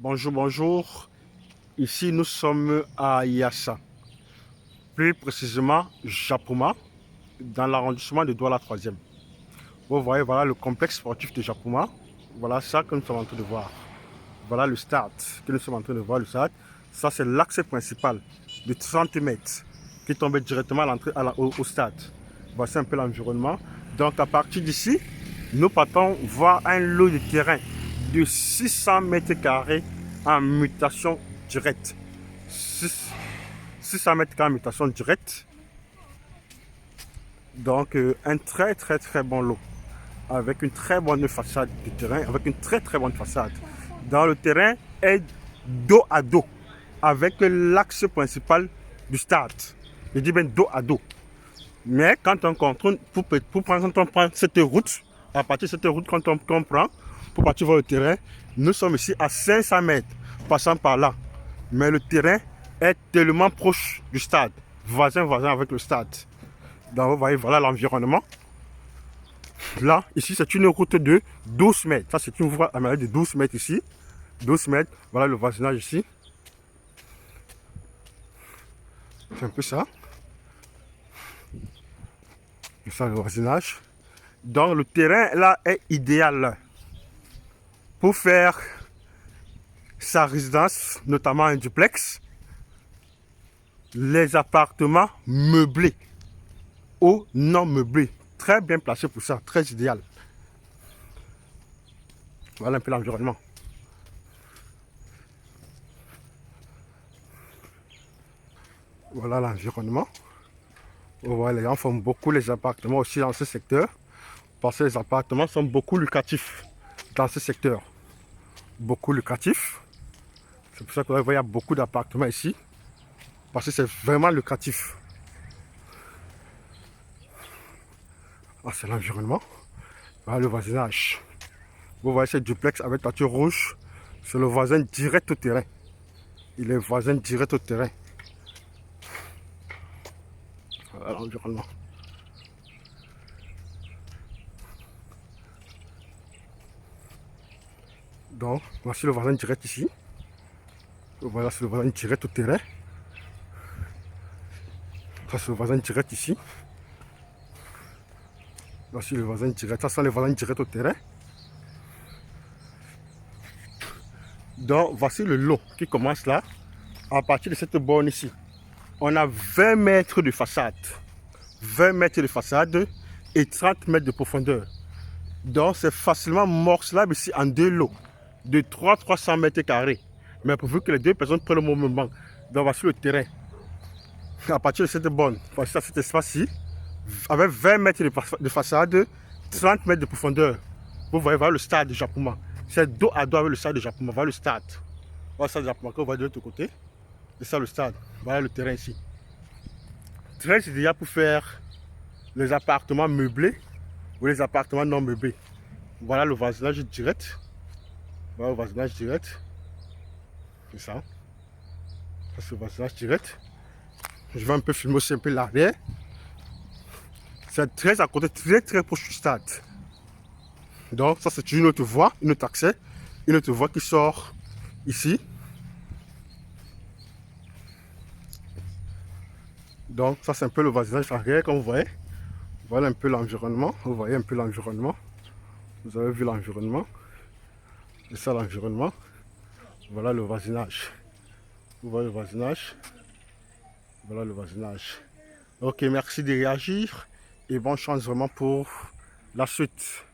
Bonjour, bonjour. Ici, nous sommes à Yassa, plus précisément Japoma, dans l'arrondissement de Douala 3e. Vous voyez, voilà le complexe sportif de Japoma. Voilà ça que nous sommes en train de voir. Voilà le stade que nous sommes en train de voir, le stade. Ça, c'est l'accès principal de 30 mètres qui tombe directement à l'entrée au stade. Voici un peu l'environnement. Donc, à partir d'ici, nous partons voir un lot de terrain de 600 mètres carrés en mutation directe. 600 mètres carrés en mutation directe. Donc, un très bon lot avec une très bonne façade de terrain, avec une très bonne façade. Dans le terrain est dos à dos avec l'axe principal du stade. Je dis bien dos à dos. Mais quand on contourne, quand on prend cette route, à partir de cette route, quand on prend pour partir voir le terrain, nous sommes ici à 500 mètres, passant par là. Mais le terrain est tellement proche du stade, voisin avec le stade. Donc vous voyez, voilà l'environnement. Là, ici, c'est une route de 12 mètres. Ça, c'est une voie à de 12 mètres ici. 12 mètres. Voilà le voisinage ici. C'est un peu ça. C'est ça le voisinage. Donc, le terrain, là, est idéal pour faire sa résidence, notamment un duplex. Les appartements meublés ou non meublés. Très bien placé pour ça. Très idéal. Voilà un peu l'environnement. Voilà l'environnement. Voilà, les gens font beaucoup les appartements aussi dans ce secteur. Parce que les appartements sont beaucoup lucratifs dans ce secteur. Beaucoup lucratifs. C'est pour ça que vous voyez, il y a beaucoup d'appartements ici. Parce que c'est vraiment lucratif. Ah, c'est l'environnement. Voilà le voisinage. Vous voyez ce duplex avec toiture rouge. C'est le voisin direct au terrain. Il est voisin direct au terrain. Voilà l'environnement. Donc, voici le voisin direct ici. Voilà, c'est le voisin direct au terrain. Ça, c'est le voisin direct ici. Voici le voisin direct. Ça, c'est le voisin direct au terrain. Donc, voici le lot qui commence là. À partir de cette borne ici, on a 20 mètres de façade. 20 mètres de façade et 30 mètres de profondeur. Donc, c'est facilement morcelable ici en deux lots de 300 mètres carrés. Mais pourvu que les deux personnes prennent le moment. Donc, voici le terrain. À partir de cette borne, voici cet espace-ci, avec 20 mètres de façade, 30 mètres de profondeur. Vous voyez, voilà le stade de Japoma. C'est dos à dos avec le stade de Japoma. Voilà le stade. Voilà le stade de Japoma, qu'on voit de l'autre côté. C'est ça le stade. Voilà le terrain ici. Très idéal pour faire les appartements meublés ou les appartements non meublés. Voilà le voisinage direct. Voilà le voisinage direct. C'est ça. Ça c'est le voisinage direct. Je vais un peu filmer aussi un peu l'arrière. C'est très à côté, très proche du stade. Donc ça c'est une autre voie, une autre accès, une autre voie qui sort ici. Donc ça c'est un peu le voisinage arrière comme vous voyez. Voilà un peu l'environnement. Vous voyez un peu l'environnement. Vous avez vu l'environnement. C'est ça l'environnement. Voilà le voisinage. Vous voyez le voisinage. Voilà le voisinage. Ok, merci de réagir et bonne chance vraiment pour la suite.